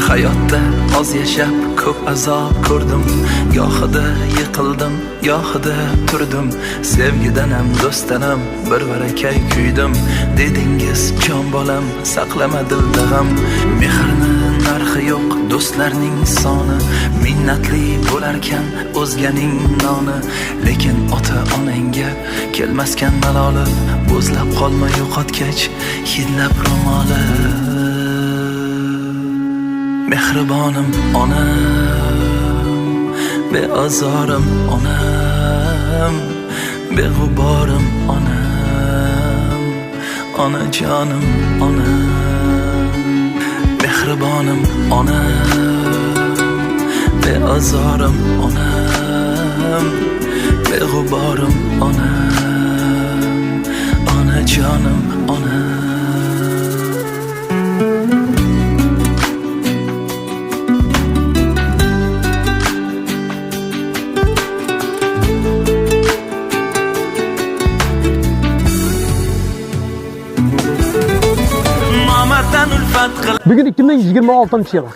Hayotda oz yashab ko'p azob ko'rdim. Gohida yiqildim, gohida turdim. Sevgidan ham do'stanam bir barakay kuydim. Dedingiz jon bolam, saqlama dilda g'am. Mehrni narxi yo'q, do'stlarning soni. Minnatli bo'larkan o'zganing noni. Lekin ota-onangga kelmaskan maloli. Bo'zlab qolma yo'qotgach, hidlab ro'moli. Mehribonim onam, beazorim onam, beg'uborim onam, onajonim onam. Mehribonim onam, beazorim onam, beg'uborim onam, onajonim onam. Bugun 2026 yil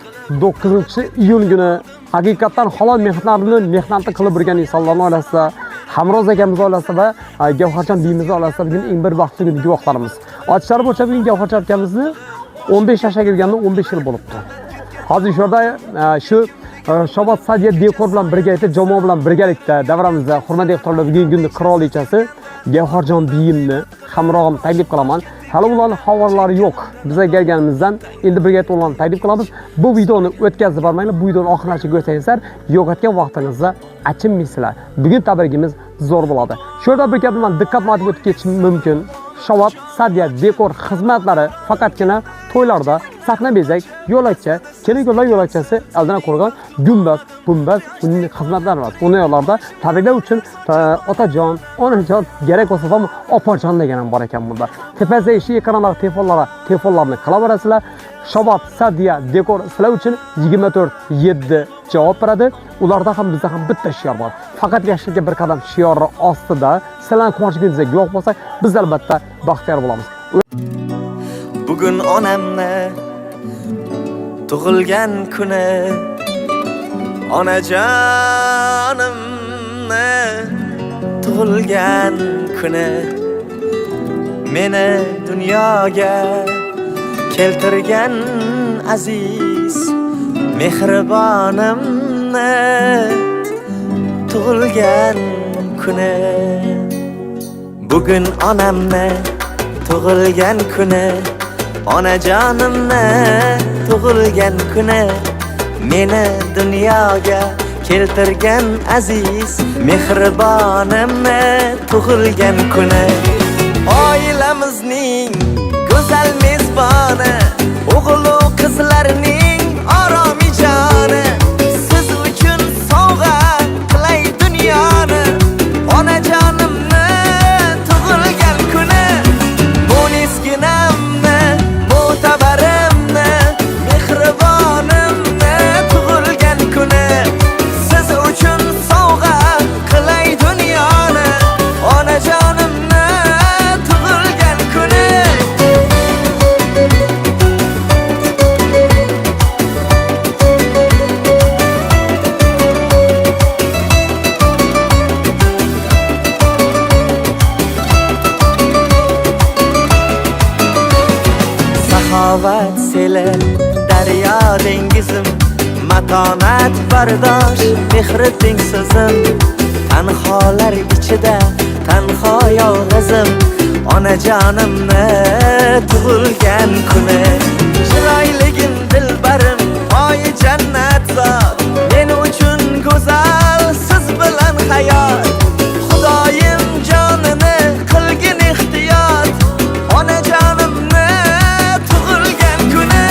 9-iyun kuni haqiqatan halol mehnatni qilib yurgan insonlarning oilasida, Hamroz akamiz oilasida va Gavharjon biyimiz oilasida bugun eng bir baxtli kun guvohlarimiz. Aytishlari bo'yicha bugun Gavharjon akamizni 15 yoshga kirganda 15 yil bo'libdi. Hozir shu yerda shu Shabot Sadiya dekor bilan birga etib, jamoa bilan birgalikda davramizda hurmatli iqtidorlar bugungi kunni qirolichasi Gavharjon biyimni hamrohim taklif qilaman. Hali ularning xabarlari yo'q. Bizga kelganimizdan endi birga ularni taklif qilamiz. Bu videoni o'tkazib bormanglar. Bu videoni oxirigacha ko'rsangizlar, yo'qotgan vaqtingizda achinmaysizlar. Bugun tabrigimiz zo'r bo'ladi. Shu yerda bir gap bilan diqqat bilan o'tib ketish mumkin. Shabot Sadiya dekor xizmatlari faqatgina to'ylarda sahna bezak, yo'lakcha, kelin-kuyovlar yo'lakchasi aldan qo'ygan gumbaz, uning xizmatlari bor. Uni yo'llarda tabriklar uchun otajon, onajon, kerak bo'lsa ham opajon degan ham bor ekan bunda. Tepasida ishi ekrandagi telefonlarni qilaverasizlar. Shabot Sadiya dekor sizlar uchun 24/7 javob beradi. Ularda ham bizda ham bitta shior bor. Faqat yoshlikka bir qadam shiori ostida sizlarning quvonchingizga guvoh bo'lsak, biz albatta baxtiyor bo'lamiz. Bugun onamni tug'ilgan kuni, onajonimni tug'ilgan kuni, meni dunyoga keltirgan aziz mehribonimni tug'ilgan kuni. Bugun onamni tug'ilgan kuni, onajonimni tug'ilgan kuni, meni dunyoga keltirgan aziz mehribonimni tug'ilgan kuni. Oilamizning go'zal mezboni, o'g'il va qizlarning oromijoni, siz uchun sovg'a qilay dunyoni. Onajonimni tug'ilgan kuni, bo'nisginamni, mo'tabarimni, mehribonimni tug'ilgan kuni, siz uchun sovg'a qilay dunyoni. Onajonimni tug'ilgan kuni. Saxovat seli, daryo dengizim, matonat bardosh, mehri tengsizim. Tanholar ichida tanho yolg'izim, onajonimni tug'ilgan kuni. Chiroyligim dilbarim, oyi jannat zot, men uchun go'zal, siz bilan hayot. Xudoyim jonini qilgin ehtiyot, onajonimni tug'ilgan kuni.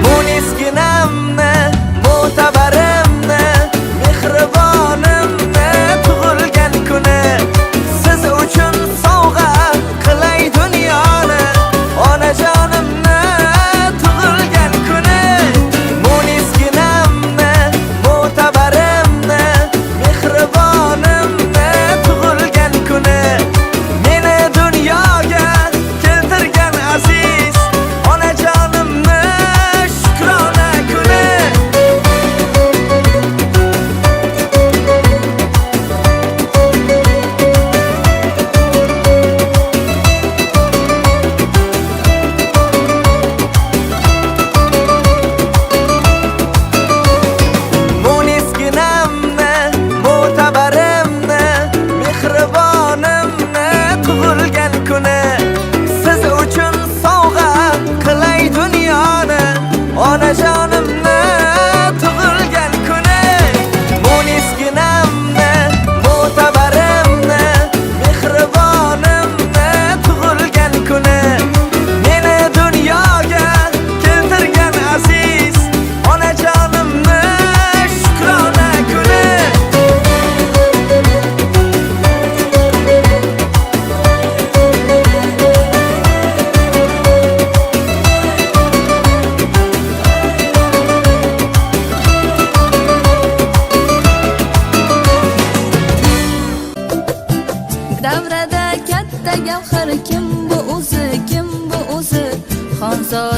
Bo'nisginamni, mo'tabarimni, mehribonimni tug'ilgan kuni, siz uchun sovg'a qilay dunyoni. Onajonimni tug'ilgan kuni.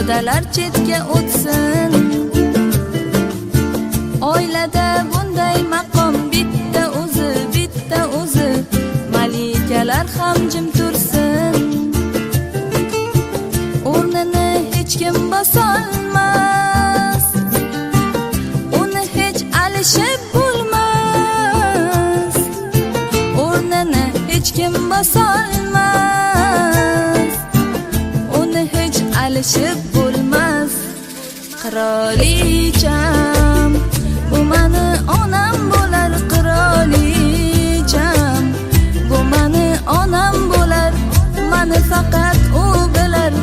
Modalar chetga o'tsin. Oilada bunday maqom bitta o'zi. Malikalar ham jim tursin. O'rnini hech kim bosolmas. Uni hech alishib bo'lmas. O'rnini hech kim bosolmas. Uni hech alishib bo'lmas. Qirolicham, bu mani onam bo'lar. Qirolicham, bu mani onam bo'lar. Mani faqat u bilar.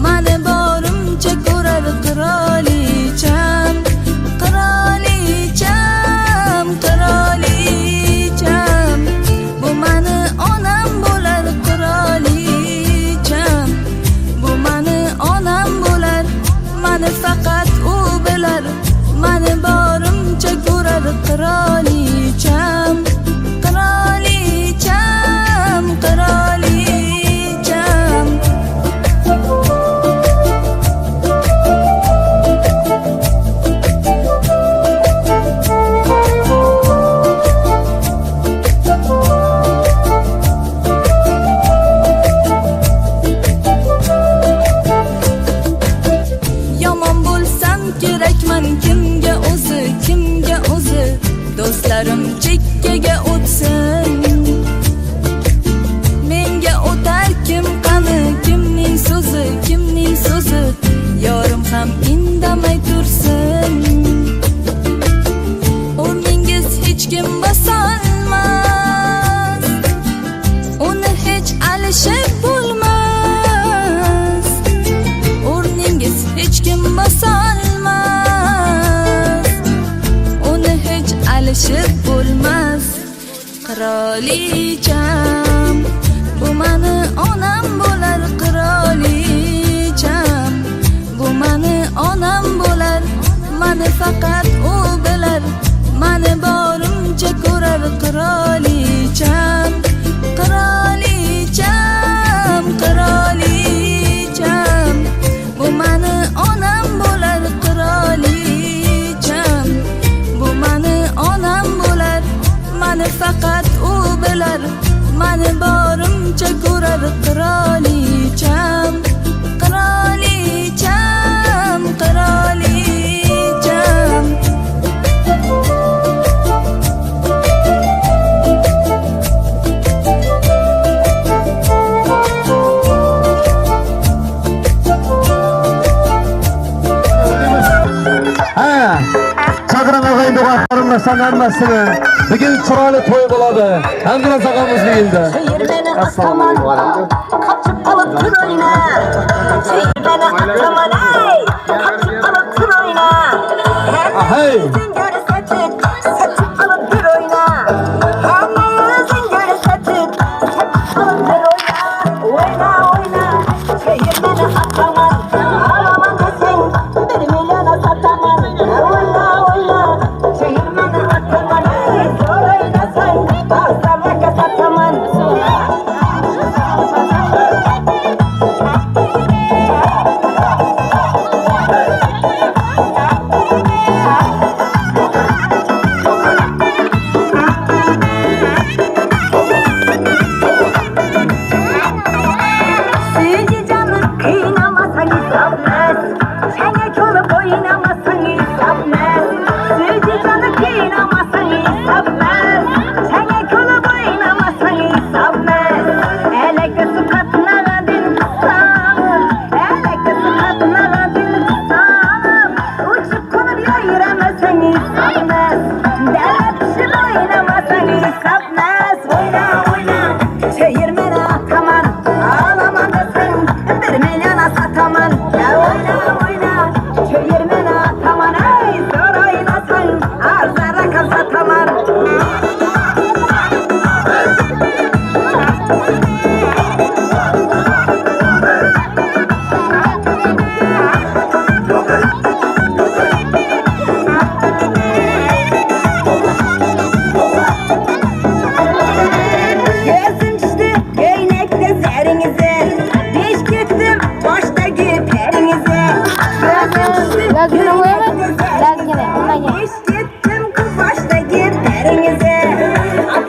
Mani borimcha ko'rar. Qirolicham, qirolicham, qirolicham, bu mani onam bo'lar. Qirolicham, bu mani onam bo'lar. Mani faqat u bilar. Mani borimcha ko'rar. Qirolicham, qirolicham, qirolicham. Yomon bo'lsam kerakman kimga o'zi, kimga o'zi. Do'stlarim chekkaga o'tsin. Menga o'tar kim qani, kimning so'zi, kimning so'zi. Yorim ham indamay tursin. O'rningiz hech kim bosolmas. Uni hech alishib bo'lmas. O'rningiz hech kim bosolmas. Uni hech alishib bo'lmas. Qirolicham, bu mani onam bo'lar. Qirolicham, bu mani onam bo'lar. Mani faqat u bilar. Mani borimcha ko'rar. Qirolicham, qirolicham, qirolicham, bu mani onam bo'lar. Qirolicham, bu mani onam bo'lar. Mani faqat u bilar. Mani borimcha ko'rar. Qirolicham, qirolicham, qirolicham. Chaqiraman do'g'atlarimni sanarmasini. Bugun chiroyli to'y bo'ladi. Hamdulloh og'amiz keldi. Assalomu alaykum. Qachib olib turayna. Cheybani aqlamanay. Qachib olib turayna. Hey. Satib olib turayna. Hammamizning gari satib olib turayna. O'yna, o'yna. Cheybani aqlaman. Alaman desang 1 million sataman. O'yna, o'yna. Cheybani aqlaman. So'rayna sen. Asarga sataman. Eşittim kız baştaki derinize.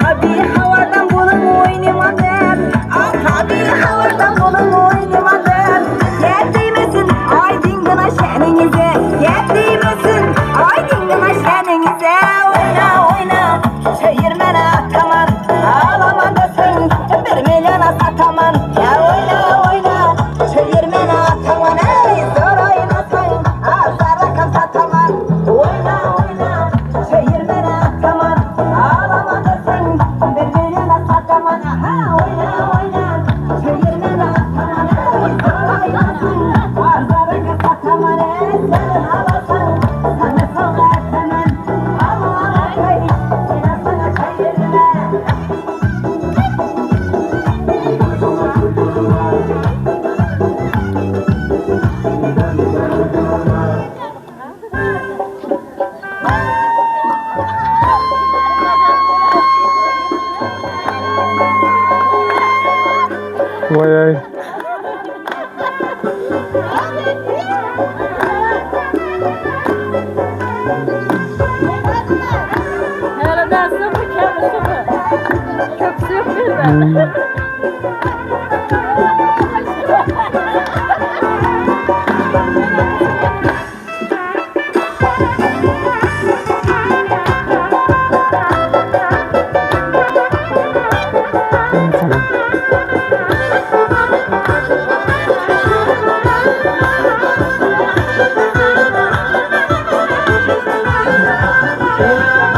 Tabii havadan bulun oynamadım. Tabii havadan bulun oynamadım. Yerdiymesin ay dingana şeninize. Yerdiymesin ay dingana şeninize. Oyna oyna çayırmana ataman. Ağlamadasın bir milyona sataman. Ya oyna oyna çayırmana ataman. Ey zor oynasın azara kan sataman. Oyna oyna çayırmana ataman. Ağlamadasın bir milyona sataman. Aha oyna oyna çayırmana ataman. Ey zor oynasın azara kan sataman. Ey sen alasın sana sonra ataman. Allah kay sana sana çayırmana. Voy ay.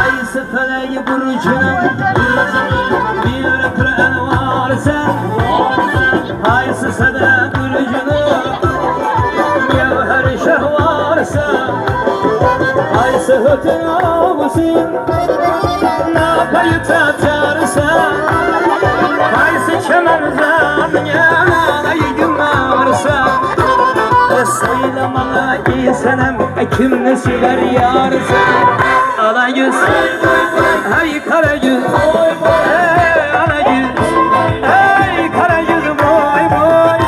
Aysı feleği burcuna bir kıran varsa Aysı sada burcuna Gevher şah varsa Aysı hütün ağusın Napayı tatarsa Aysı çemerzan yanayı varsa Saylamalı insanım kimini siler yarsa Ala yüz, hey kara yüz, hey ana yüz, hey kara yüz boy boy.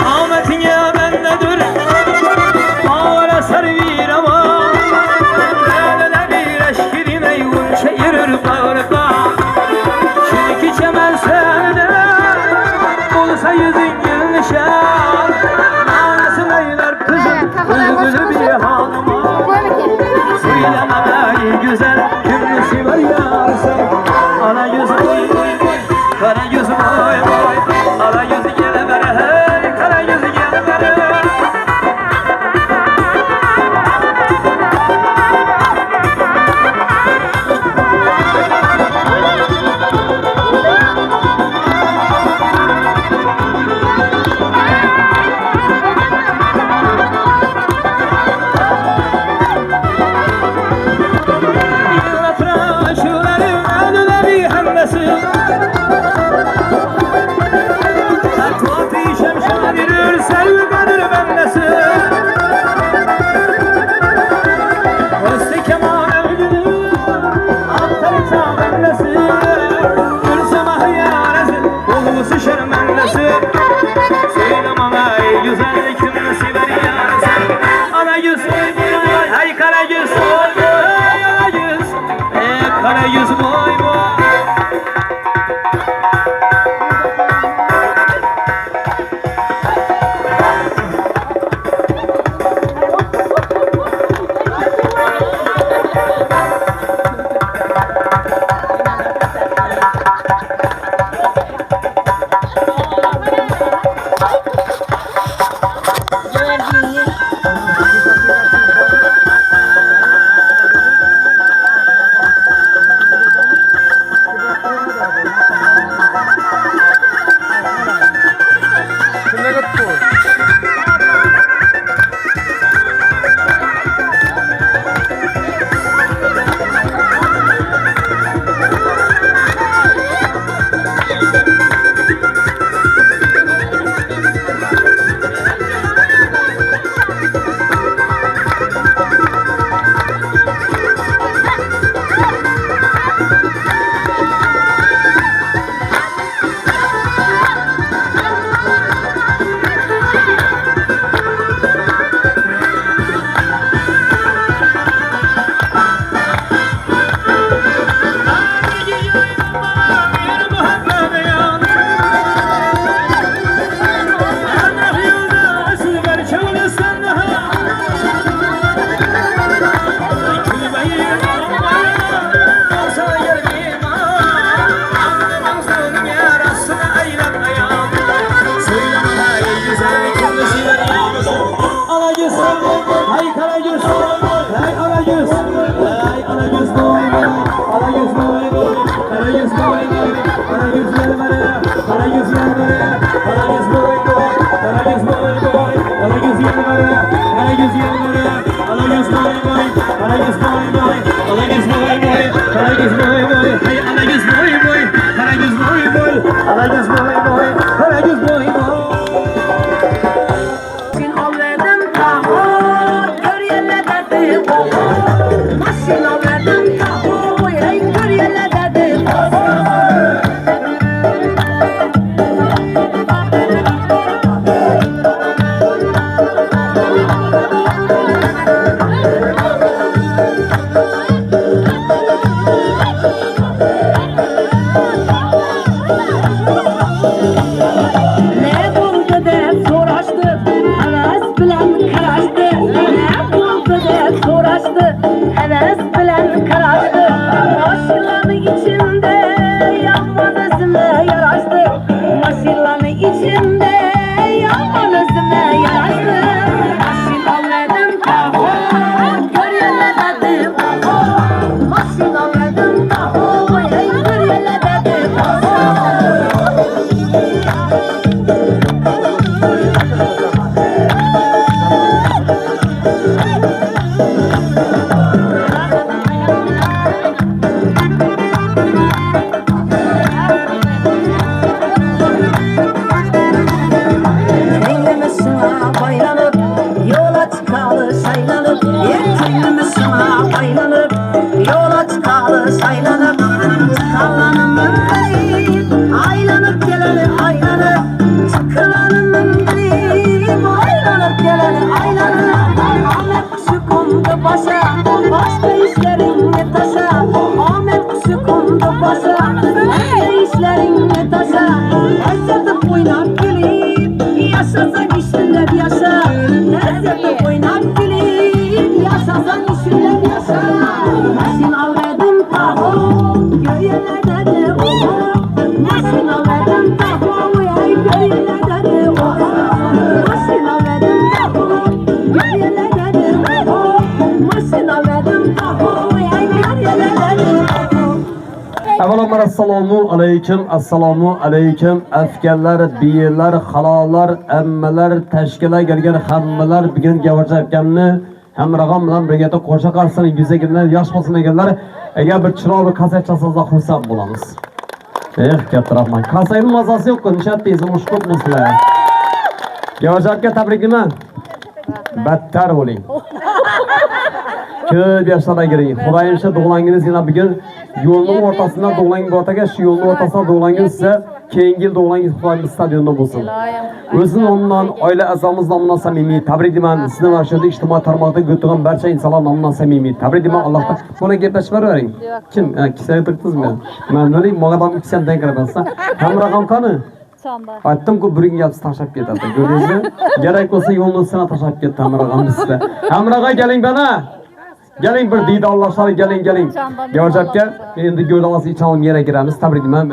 Ahmet'in ya bendedir, ağla sarvir ama. Şehir bağırıpa Alagöz. Ay alagöz boy boy. Alagöz boy boy. Alagöz boy boy. Alagöz yerlere. Alagöz yerlere. Alagöz boy boy. Alagöz boy boy. Alagöz yerlere. Alagöz yerlere. Alagöz boy boy. Alagöz boy boy. Alagöz boy boy. Alagöz boy boy. Ay alagöz boy boy. Alagöz boy boy. Alagöz boy boy. Alagöz boy boy. Sin avladım taho, gör yerlerde oho. Masin avladım taho, ey gör yerlerde oho. Ne buldu deb so'rashdi, havas bilan qarashdi. Ne buldu deb so'rashdi, havas bilan qarashdi. Mashinani ichimda yomon izimga yarashdi. Mashinani ichimda yomon izimga yarashdi. Mashin avladim taho, gör yerlerde oho. Mashin avladim taho, ey gör yerlerde oho. Tengimisine baylanıp, yola çıkalı saylanıp. Tengimisine baylanıp, yola çıkalı saylanıp. Çıkalanımın biri, aylanıp geleni aylanıp. Çıkalanımın biri, aylanıp geleni aylanıp. Ahmet kuşu kondu başa, başka işlerin ne taşa. Ahmet kuşu kondu başa, başka işlerin ne taşa. Lezzeti oynap gülüp, yaşasan işler yaşa. Lezzeti oynap gülüp, yaşasan işler yaşa. Masin avladım taho, gör yerlerde oho. Masin avladım taho, ey gör yerlerde oho. Masin avladım taho, gör yerlerde oho. Masin avladım taho, ey gör yerlerde oho. Avvalambor assalomu alaykum askarlar, biylar, halolar, ammalar, tashkillar kelgan hammalar bugun gavarjabganni hamrag'am bilan birga qo'sha qarsini yuzagilar, yosh bo'lsin deganlar, agar bir chiroyli kaset chasangiz xursand bo'lamiz. Katta rahmat. Kasetning mazasi yo'q-ku, nishatdingiz, mushkul mislar. Gavarjabga tabriklayman. Battar bo'ling. Ko'p yoshlarga giring. Xudoyim shu doğulangingiz yana bugun yo'lning o'rtasida doğulangiz o'rtaga, shu yo'lning o'rtasida doğulangiz size keyingi yil doğulangiz Xudoyim stadionda bo'lsin. O'zim nomidan, oila a'zomiz nomidan samimiy tabriklayman. Sizni va shu ijtimoiy tarmoqda o'tirgan barcha insonlar nomidan samimiy tabriklayman. Allohdan buni gaplashib bering. Kim? Kisani tiqdingizmi? Men nima mo'gadam ikkisandan qarabsan. Hamrag'am qani? Aytdim-ku, biring yapsiz tashlab ketadi. Ko'rdingizmi? Kerak bo'lsa yo'lni üstüne tashlab ketdi Hamrag'am bizda. Hamrag'a keling bana. Geling bir diydarlashlar, geling. Gavarjabga endi go'rdangiz ichamiz yere giramiz. Tabriklayman.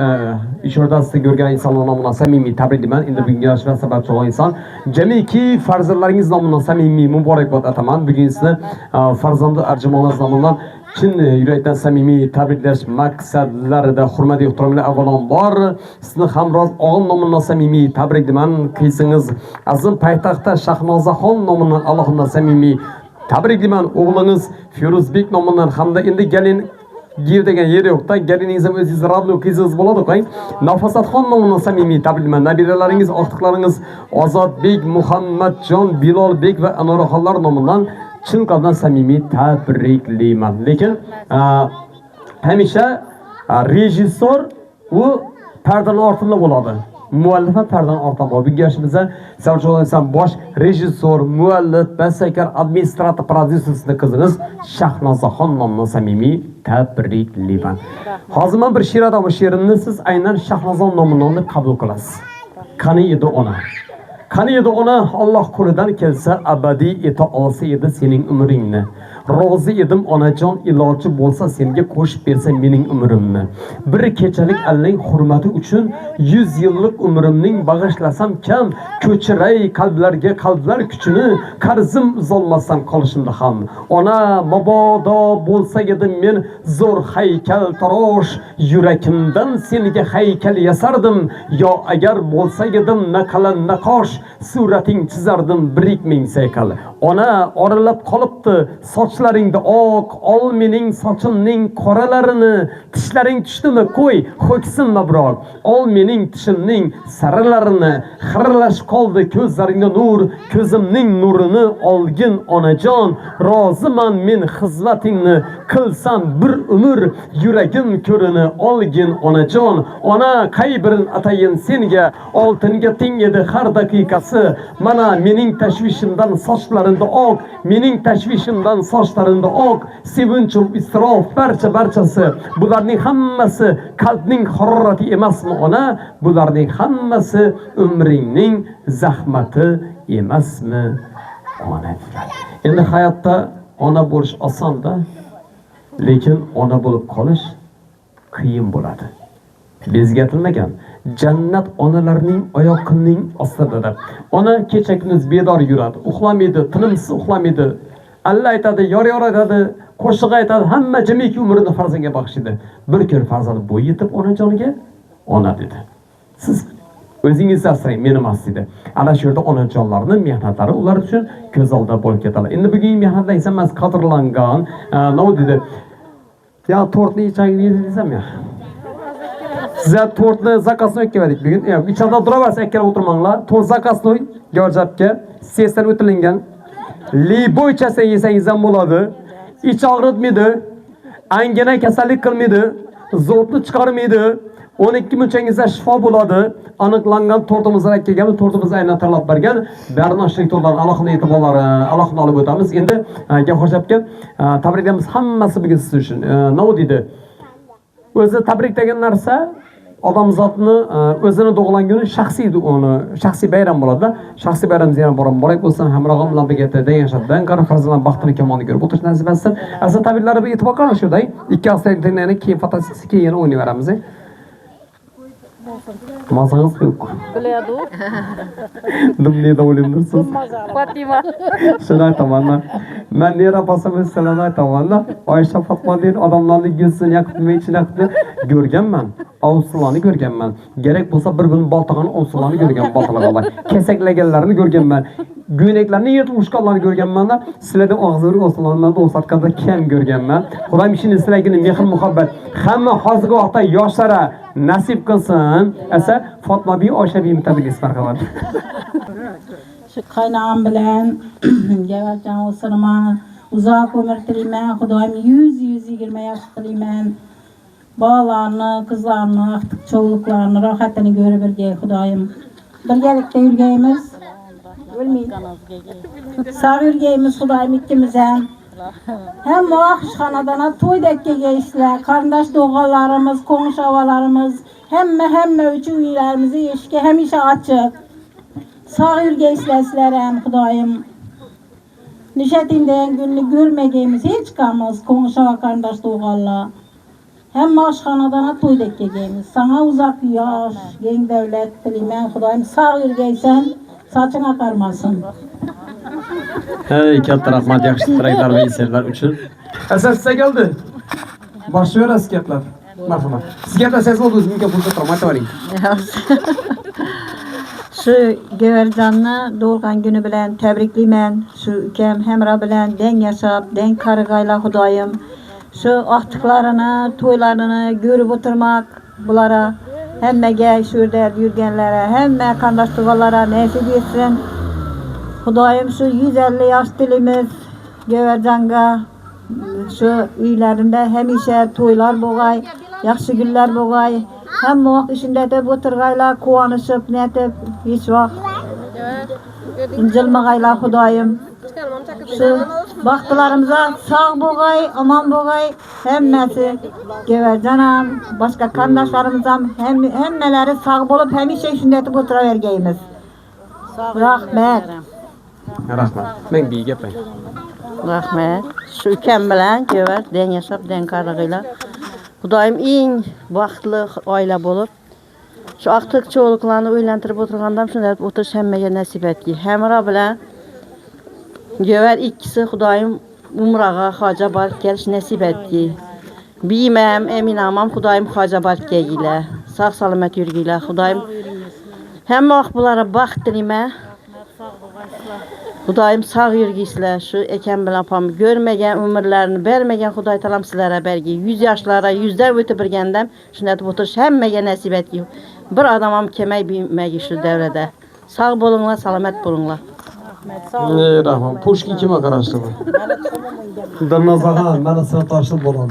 Ish o'rtasida ko'rgan insonlar nomidan samimiy tabriklayman. Endi bugungi yosh va sababchi bo'lgan inson. Jamiki farzandlaringiz nomidan samimiy muborakbod ataman. Bugun sizni farzandi arjumonlar nomidan chin yurakdan samimiy tabriklash maqsadlarida hurmatli ehtiromli avvalambor sizni hamroz o'g'il nomidan samimiy tabriklayman. Qizingiz Azim Paytaxtda Shahnozaxon nomidan alohida samimiy tabriklayman. O'g'lingiz Firuzbek nomidan hamda endi gelin gir degan yer yo'q-da, geliningiz ham o'zingiz radlo qizingiz bo'ladi-ku. Nafosatxon nomidan samimiy tabriklayman. Nabiralaringiz, oqtiqlaringiz Ozodbek, Muhammadjon, Bilolbek va Anoraxonlar nomidan chin qalbdan samimiy tabriklayman. Lekin hamisha rejissor u pardaning ortida bo'ladi. Muallif pardaning ortida bo'ladi. Bu yoshimizda savcholsan bosh rejissor, muallif, bastakar, administrator, prodyusersiz qizingiz Shahnozaxon nomidan samimiy tabriklayman. Hozir men bir she'r aytaman. She'rimni siz aynan Shahnozaxon nomidan qabul qilasiz. Qani edi ona? Qani edi ona Alloh qo'lidan kelsa abadiy eta olsa edi sening umringni. rozi edim onajon, iloji bo'lsa senga qo'shib bersa mening umrimni. Bir kechalik Allohning hurmati uchun 100 yillik umrimning bag'ishlasam kam, ko'chiray qalblarga qalblar kuchini, qarzim uzolmasam qolishimda ham. Ona mabodo bo'lsa edim men zo'r haykal tarosh, yurakimdan senga haykal yasardim. Yo agar bo'lsa edim naqalan naqosh, surating chizardim birik ming saykal. Ona oralab qolibdi sochlaringda oq, ol mening sochimning qoralarini. Tishlaring tushdimi qo'y, ho'ksinma biror. Ol mening tishimning saralarini. Xirlash qoldi ko'zlaringda nur, ko'zimning nurini olgin onajon. Roziman men xizmatingni qilsam bir umr, yuragim ko'rini olgin onajon. Ona qaybirin atayin senga, oltinga teng edi har daqiqasi. Mana mening tashvishimdan sochlarinda oq, mening tashvishimdan sochlarinda oq, sevinchim isrof barchasi. Bularning hammasi qalbning harorati emasmi ona? Bularning hammasi umringning zahmati emasmi ona? Endi hayotda ona bo'lish osonda, lekin ona bo'lib qolish qiyin bo'ladi. Bezgatilmagan jannat onalarning oyoqining ostidadir. Ona kecha kunduz bedor yuradi, uxlamaydi, tinimsiz uxlamaydi. Allah aytadi, yor aytadi, qo'shiq aytadi, hamma jimiki umrini farzandga bag'ishlaydi. Bir kun farzand bo'y yetib onajoniga ona dedi. Siz o'zingizni asrang, meni emas dedi. Ana shu yerda onajonlarning mehnatlari ular uchun ko'z oldida bo'lib ketadi. Endi bugungi mehnatlar emas, qadrlangan. Nima dedi? Ya tortni ichagini desam ya. Size tortni zakasini o'tkaverdik bugun. Ichada turaversa akkalab o'tirmanglar. Tort zakasini Georgiyapga sesdan o'tilingan. Liboy ichasa yesangiz ham bo'ladi. Ich og'ritmaydi, angina kasallik qilmaydi, zotni chiqarmaydi. 12 munchangizda shifo bo'ladi. Aniqlangan tortimizdan kelgan, tortimiz aynan tanlab bergan barnoshlik tortlarni alohida e'tiborlari alohida olib o'tamiz. Endi Georgiyapga tabriklaymiz hammasi bugun siz uchun. Nima deydi? O'zi tabrik degan narsa odamzodni o'zini tug'ilgan kuni shaxsiy bayram bo'ladi. Shaxsiy bayramimizga ham borak bo'lsin, hamrohim bilan birga degan shartdan qara farzandlar baxtini kamonni ko'rib o'tish nasib etsin. Asl tabriklari bir e'tibor qilamiz shuday. Ikki asrliklarni keyin fotosessiya keyin o'ynayveramiz. Mazangiz yo'q. Biladi. Nimada o'ylayapsiz? Fatima. Shuni aytaman. Men nera pasamni salom aytaman. Oysha Fatma degan odamlarning yuzini yaqib, ichini yaqib ko'rganman. Ovsullarni ko'rganman. Gerek bo'lsa bir-birini boltag'an ovsullarni ko'rgan boltalarlar. Kesaklaganlarni ko'rganman. Go'ynaklarni yirtib ushqanlarni ko'rganman. Sizlardan og'zini ovsullarni o'satganda kam ko'rganman. Xudoim ishini sizlarga mehr muhabbat hamma hozirgi vaqtda yoshlara nasib qilsin. Asa Fatma bi Oysha bi mutabbilis marhamat. Shu qaynog'am bilan Gevarjon o'sirman. Uzoq umr tilayman. Xudoim 100-120 yosh tilayman. Bolalarni, qizlarni, aqtiq cho'g'liqlarni rohatini ko'rib birga Xudoim. Birgalikda yurgaymiz. O'lmaydi. Sog' yurgaymiz Xudoim ikkimiz ham. Hamma oshxonadan to'ydak kelgaysizlar. Qarindosh do'g'onlarimiz, qo'ng'ishovalarimiz, hamma uchun uylarimizni eshigi hamisha ochiq. Sog' yurgaysizlar sizlar ham Xudoim. Nishatingdan kunni ko'rmagaymiz hech qamiz qo'ng'ishova qarindosh do'g'onlar. Hamma oshxonadan to'ydak kelgaymiz. Sana uzoq yosh, keng davlat tilayman Xudoim. Sog' yurgaysan, soching oqarmasin. Hey, katta rahmat yaxshi tilaklar va islarlar uchun. Asasiga keldi. Boshlayverasiz gaplar. Marhamat. Siz gaplasangiz bo'ldi, o'zingizga pul topib aytavering. Shu Gevarjonni doğurgan günü bilan tabriklayman. Shu ukam Hamra bilan deng yashab, deng qarig'aylar Xudoyim. Shu aqtiqlarini, to'ylarini ko'rib o'tirmak bulara hammaga shu yerda yurganlara, hamma qarindosh tog'alara nasib etsin. Xudoyim shu 150 yosh tilimiz Gevarjonga shu uylarida hamisha to'ylar bo'lg'ay, yaxshi kunlar bo'lg'ay. Hamma vaqt ishida deb o'tirg'aylar, quvonishib, netib, hech vaqt jilmag'aylar Xudoyim. Shu vaqtlarimizda sog' bo'lg'ay, omon bo'lg'ay, hammasi Gevarjon ham, boshqa qarindoshlarimiz ham hammalari sog' bo'lib, hamisha shunday deb o'tiravergaymiz. Rahmat. Rahmat. Men bir gapay. Rahmet. Şu ülkem bilen göver den yaşap den karlığıyla. Hudayım eng vaqtlı aile bolup şu aqtiq çoğuluklarını öýlentirip oturgandam şunda oturiş hemmege nasip etdi. Hemra bilen göver ikkisi Hudayım umraga haja barıp geliş nasip etdi. Bimem, eminamam Hudayım haja barıp gelgiler. Sağ salamet yürgiler. Hudayım hem bulara baxt dilime. Hudayım sağ yürgisler. Şu eken bilen pamı görmegen ömürlerini vermegen Huday talam sizlere bergi. 100 yaşlara yüzler ötüp birgendem. Şunda oturiş hemmege nasip etdi. Bir adamam kemey bilmegi şu devrede. Sağ bolunla, salamet bolunla. Rahman. Pushkin kime karıştı bu? Dırnazagan, bana sıra taşlı bolan.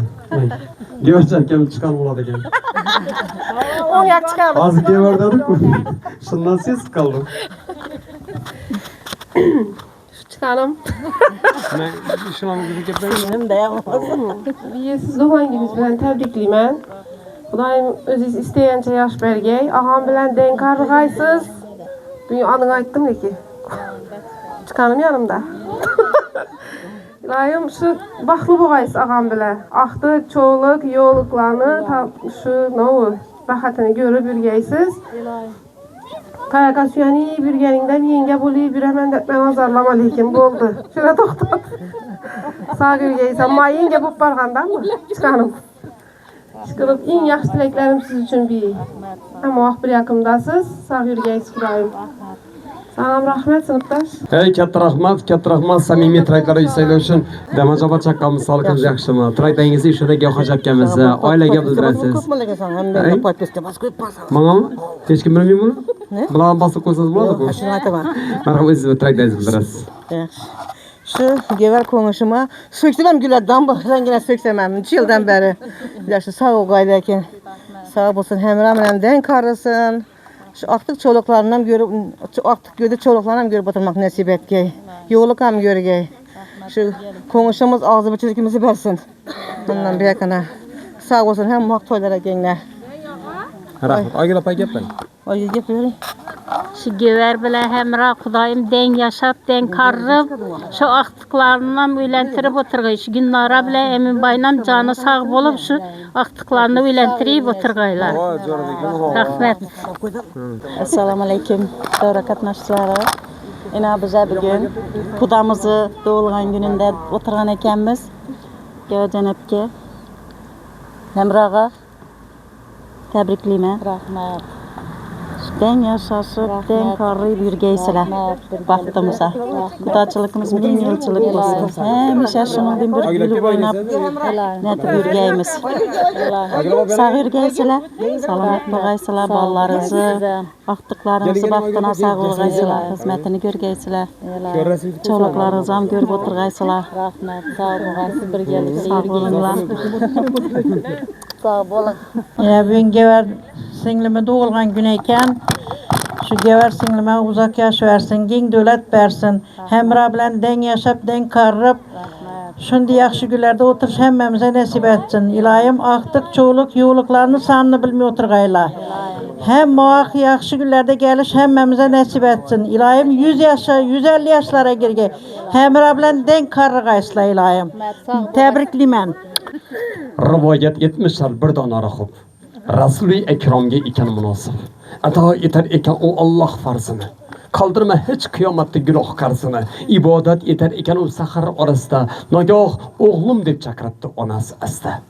Gevercan kim çıkan buladı gel. On yak çıkalım. Az gever dedik mi? Şundan ses kaldı. Çıkalım. Ne? Şuna mı gidip yapayım? Siz doğan gününüz bilen tebrikliymen. Hudayım özünüz isteyence yaş bergey. Ağam bilen denk arıgaysız. Dün anını ayttım ki. Çıkalım yanımda. İlayım şu baxlı boğaysız ağam bilen. Aqtık, çoğuluk, yoğuluklarını şu novu rahatını görüp ürgeysiz. Kayaka suyani bürgeninden yenge buli bir hemen detmen azarlama lekin boldu. Şuna toxtat. Sağ ürgeysen ma yenge bop bargandan mı? Çıkanım. Çıkılıp en yaxşı dileklerim siz için bir. Ama vaxt bir yakımdasız. Sağ ürgeysiz kurayım. Salam rahmet sınıftaş. Hey katta rahmat samimiy trayklar yusaylar uchun damajaba chaqqamiz salqin yaxshimi? Traykdangizni ishida gavhajatganmiz, oilaga bildirasiz. Mangami? Hech kim bilmaymi buni? Bilan bosib qo'ysangiz bo'ladi-ku. Şunu aytaman. Marhamat, o'zingiz traykdangizni bildirasiz. Şu gever konuşuma söksem gülerden bak rengine söksemem 3 yıldan beri. Yaşı sağ ol gaydayken. Sağ olsun hemramla denk arasın. Şu aqtiq çoluklarından görüp aqtiq göde çoluklarından görüp oturmak nasip etgey. Yoluk ham görgey. Şu konuşumuz ağzı biçilikimizi versin. Bundan bir yakına. Sağ olsun hem vaqt toylara gengler. Rahmat. Aygül apa gap bering. Oy gep bering. Şu gever bilen hemra Hudayım den yaşap, den karrıp, şu aktıklarından öğlentirip oturgay. Şu günlara bile emin baynam canı sağ bolup şu aktıklarını öğlentirip oturgaylar. Rahmet. Assalamu aleyküm. Davra katnaşçıları. Ina bize bugün Hudamızı doğulgan gününde oturgan ekenmiz. Gevecan epke. Hemraga tebrikliyim. Rahmet. Den yaşasıp, den karrıyıp yürgeysile baktığımıza. Kudaçılıkımız bin yılçılık olsun. Hem iş yaşamın bir gülüp oynap, netip yürgeyimiz. Sağ yürgeysile, salamet boğaysile, ballarınızı, aktıklarınızı baktığına sağ olgaysile, hizmetini görgeysile. Çoluklarınızı ham görüp oturgaysile. Rahmet. Sağ olun. Bir gelip Sağ olunlar. Sağ olun. Ya ben gever singlime doğulgan güneyken şu gever singlime uzak yaş versin, gen dölet versin. Hemra bilen den yaşap, den karrıp. Şundi yaxşı günlerde oturuş hemmemize nasip etsin. İlayim aqtiq çoğuluk yoğuluklarını sanını bilmey oturgayla. Hem muaq yaxşı günlerde geliş hemmemize nasip etsin. İlayim 100 yaşa, 150 yaşlara girgey. Hemra bilen den karrıgaysla ilayim. Tebriklimen. Rivoyat etmişler bir dona rahib. Rasuli ekromga ekan munosib. Ato etar ekan u Alloh farzini. Qoldirma hech qiyomatda gunoh qarzini. Ibodat etar ekan u sahar orasida. Nagoh o'g'lim deb chaqiribdi onasi asta.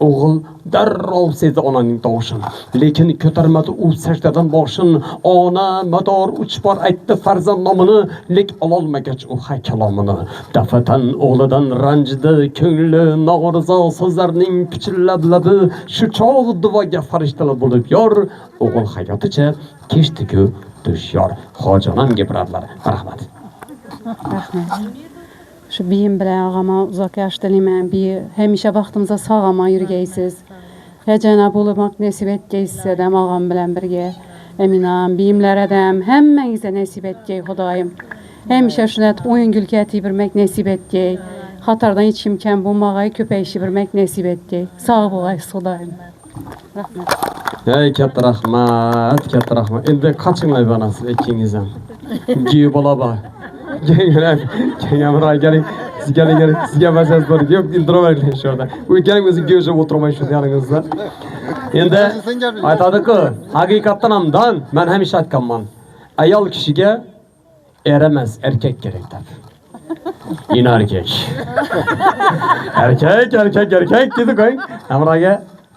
O'g'il darrov sezdi onaning tovushini. Lekin ko'tarmadi u sajdadan boshin. Ona mador 3 bor aytdi farzand nomini, lek ololmagach u kalomini. Dafatan o'g'lidan ranjidi ko'ngli, nog'rizo so'zlarning pichillab labi. Shu chog' duoga farishtalar bo'lib yor. O'g'il hayoticha kechdi-ku dushyor. Hojonam gapiradilar. Rahmat. Şu biyim bilen ağama uzak yaşdalimen bir hemişe vaxtımıza sağama yürgeysiz. Hecena bulmak nasip etgeysiz edem ağam bilen birge. Eminam biyimler edem hemmenize nasip etgey Hudayım. Hemişe şunet oyun gülketi birmek nasip etgey. Hatardan hiç imkan bulmagay köpeyşi birmek nasip etgey. Sağ bulayız Hudayım. Rahmet. Hey katta rahmat. Endi qaçinglar banasiz ikkingizdan. Giy bola bor. Kengam keling. Sizga masaj bor. Yo'q, introvertlar shu yerda. U ikkalang o'zi go'shib o'tirmay shu yaningizda. Endi aytadi-ku, haqiqatdan ham men hamisha aytganman. Ayol kishiga er emas, erkak kerak deb. Yine erkek. erkek dedi koy. Hamroga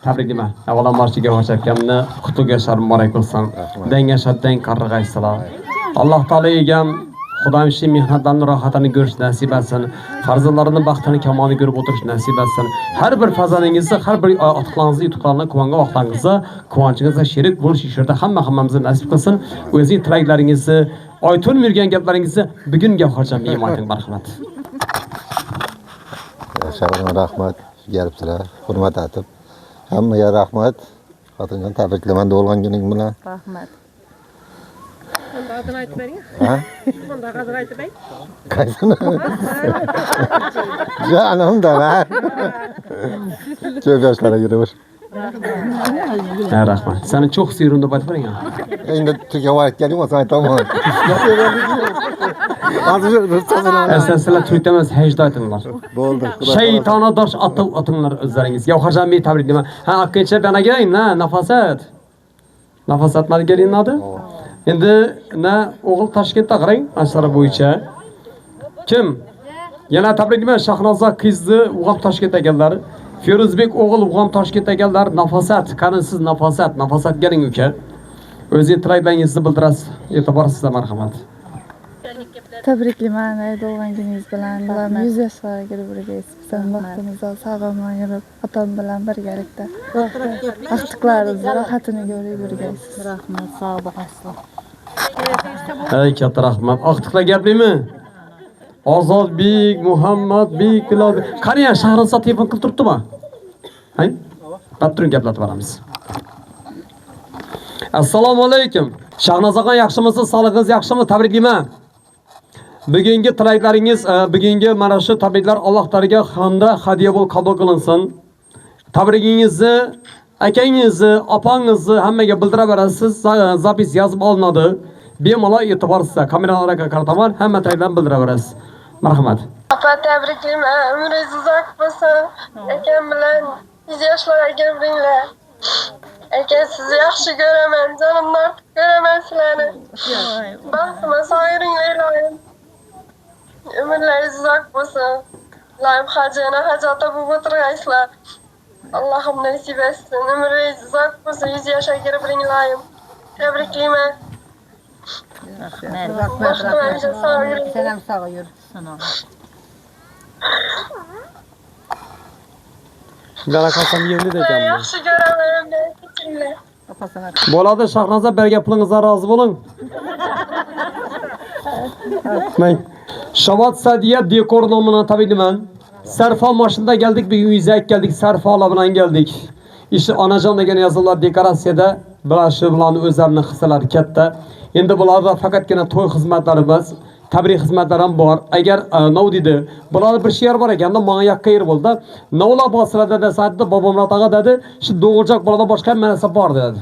tabriklayman. Avvalom marchiga o'xshatganimni qutlug' yashar muborak bo'lsin. Denga shoddan qarg'aysizlar. Alloh taolo egam Xudoim shu mehnatlarning rohatini ko'rish nasib etsin. Farzandlarini baxtini kamolini ko'rib o'tirish nasib etsin. Har bir farzandingizni, har bir otaklaringizni, yutuqlarini quvongan vaqtlaringizda quvonchingizga sherik bo'lish ishida hammamizga nasib qilsin. O'zing tilaklaringizni, oytun yurgan gaplaringizni bugun gavharjon iymoting marhamat. Shavon rahmat, gelibsizlar. Hurmat etib. Hammaga rahmat. Xotinjon tabriklaman tug'ilgan kuning bilan. Rahmat. Adını aytib bering. Ha? Bunda qadar aytib bering. Qaysini? Canım da var. Ko'p yoshlarga yuraver. Rahmat. Seni çok seviyorum deb aytib bering. Endi Turkiya borib keling, o'zim aytaman. Sizlar Turkiyada emas, hajda aytinglar. Bo'ldi. Shaytona dosh atinglar o'zlaringiz. Gavharjon bey tabriklayman. Ha, akkinchi banaga Nafosat. Nafosat mana kelinadi. Endi o'g'il Toshkentda qarang, ashara bo'yicha. Kim? Yana tabriklayman Shahnoza qizni o'g'il Toshkentda keldilar. Feruzbek o'g'il o'g'il Toshkentda keldilar. Nafosat, qani siz Nafosat keling uka. O'zingiz tilaklaringizni bildirasiz. E'tiborsizlar marhamat. Tabriklayman tug'ilgan kuningiz bilan. 100 yoshlarga kirib birgaysiz. Bizning vaqtimizda sog'lom yurib, otam bilan birgalikda vaqtlaringizni rohatini ko'rib birgaysiz. Rahmat, sog' bo'lasizlar. Ey katta rahmat. Oqtiqlar gaplaymi? Ozodbek, Muhammadbek, qani Shahrizod telefon qilib turibdimi? Hay? Batturing gaplatib beramiz. Assalomu alaykum. Shahnozaxon yaxshimisiz? Sog'ligingiz yaxshimi? Tabriklayman. Bugungi tilaklaringiz, bugungi mana shu tabriklar Alloh taologa hamda hadiya bo'lib qabul qilinsin. Tabrigingizni akangizni, opangizni hammaga bildirib berasiz. Zapis yozib olinadi. Bemalol e'tiborsizda kameralarga qarataman, hamma tabriklarni bildirib berasiz. Marhamat. Opa tabriklayman. Umringiz uzoq bo'lsin. Akam bilan 100 yoshlarga kiringlar. Aka sizni yaxshi ko'raman. Jonimdan ortiq ko'raman sizlarni. Baxtimga sog'inglar ilohim. Umrlaringiz uzoq bo'lsin. Ilohim hajona hajota bo'lib o'tirgaysizlar. Allohim nasib etsin. Umringiz uzoq bo'lsin. 100 yoshga kirib ilohim. Tabriklayman. Sen ham sog' yur. Shundan qasam yerli ekanman. Yaxshi ko'raman. Kechiringlar. Bo'ladi, Shahnoza bergan pulingizdan rozi bo'ling. May. Shavot Sadiya dekor nomidan tabriklayman. Sarfo mashinada keldik, bugun uyizak keldik, sarfolar bilan keldik. Ishi onajon degan yozuvlar dekoratsiyada bilashi bilan o'zlarini hissalari katta. Endi bularda faqatgina to'y xizmatlari emas, tabrik xizmatlari ham bor. Agar nov dedi, bularda bir she'r bor ekanda, menga yoqqa yer bo'ldi. Novlar boslarda desatda bobomrat og'a dedi, shu doğurjak bolada boshqa narsa bor dedi.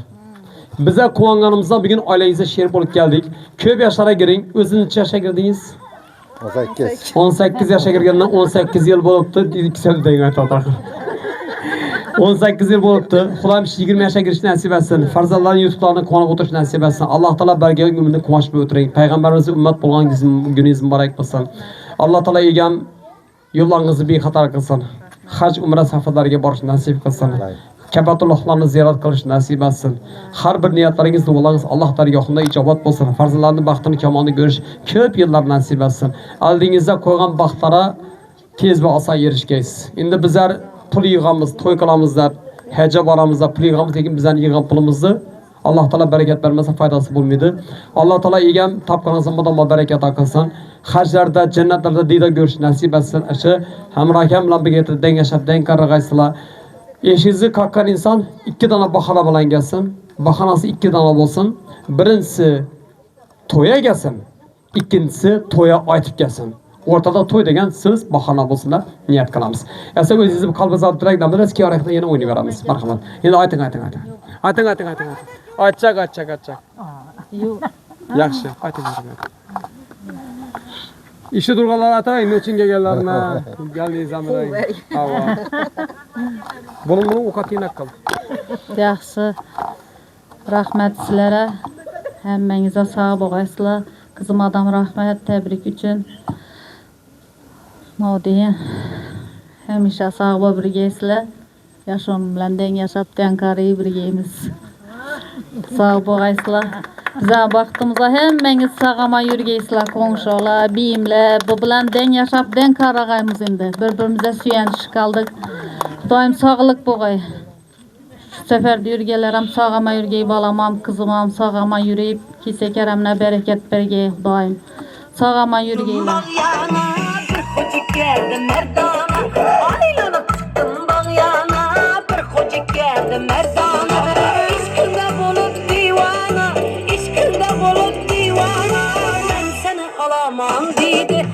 Biza quvonganimizdan bugun oilangizga she'r bo'lib keldik. Ko'p yoshlarga kiring, o'zingiz yoshga kirdingiz? 18. 18 yoshga kirgandan 18 yil bo'libdi, dedik degan to'g'ri. 18 yil bo'libdi. Xudoim 20 yoshga kirishni nasib etsin. Farzandlarning yutuqlarini quvonib o'tirish nasib etsin. Alloh taolo barga umrni quvonchib o'tiring. Payg'ambarimiz ummat bo'lgan kuningiz muborak bo'lsin. Alloh taolo egam yo'llaringizni bexatar qilsin. Haj umra safarlariga borish nasib qilsin. Kabatullohlarni ziyorat qilish nasib etsin. Har bir niyatlaringiz, duolaringiz Alloh dargohida ijobat bo'lsin. Farzandlarning baxtini kamolini ko'rish ko'p yillar nasib etsin. Oldingizda qo'ygan baxtlara tez va oson erishgaysiz. Endi bizlar pul yig'amiz, to'y qilamiz deb, hajga boramiz deb pul yig'amiz, lekin bizning yig'gan pulimizni Alloh taolo barakat bermasa foydasi bo'lmaydi. Alloh taolo egam topganingizdan modommo barakat qilsin. Hajlarda, jannatlarda diydor ko'rish nasib etsin. Shu hamroham bilan birga dengashab, deng qarg'aysizlar. Eshingizni qoqqan inson 2 dona bahona bilan kelsin. Bahonasi 2 dona bo'lsin. Birinchisi to'ya kelsin, ikkinchisi to'ya aytib kelsin. O'rtada to'y degan siz bahona bo'lsinlar, niyat qilamiz. Esa o'zingizni qalbingizga tilakdan bilasiz, keyorakda yana o'ynayveramiz. Marhamat. Endi ayting. Aytchak. Yo'q. Yaxshi, ayting. İşte durganlar atayın, için gelgenlerine. Geldiniz amiray. Hava. Bunun okatıyın hakkım. Yaxşı. Rahmet sizlere. Hemmenize sağ boğaysılar. Kızım adam rahmet tebrik için. Ne deyin? Hemişe sağ bo birgeysizler. Yaşam bilen den yaşap den karıyı birgeymiz. Sağ boğaysılar. Bize baktığımızda hemmeniz sağama yürgeysizler, konuşuyorlar, biyimler. Bu bilen den yaşap den karagayımız indi. Birbirimize süyeniş kaldık. Daim sağlık boğay. Şu seferde yürgelerim sağama yürgey balamam, kızımam sağama yürüyüp kise keremine bereket bergey daim. Sağama yürgeyler. geldi merdana, aylanıp çıktım bağyana. Bir hoca geldi merdana, işkinde bulup divana, işkinde bulup divana. Ben seni alamam dedi,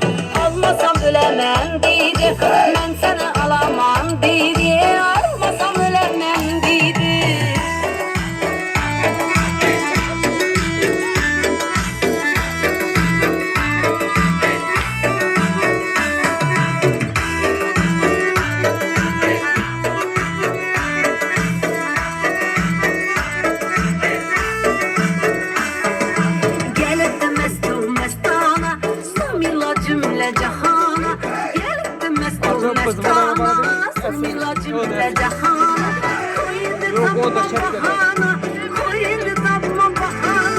almasam ölemem dedi. Ben seni alamam dedi, almasam ölemem dedi. Cümle cahana geldi mesut mestana samila cümle cahana koydu bahana koydu bahana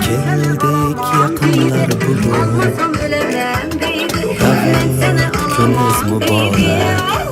Geldik yakınlar bugün Kavim günümüz mübarek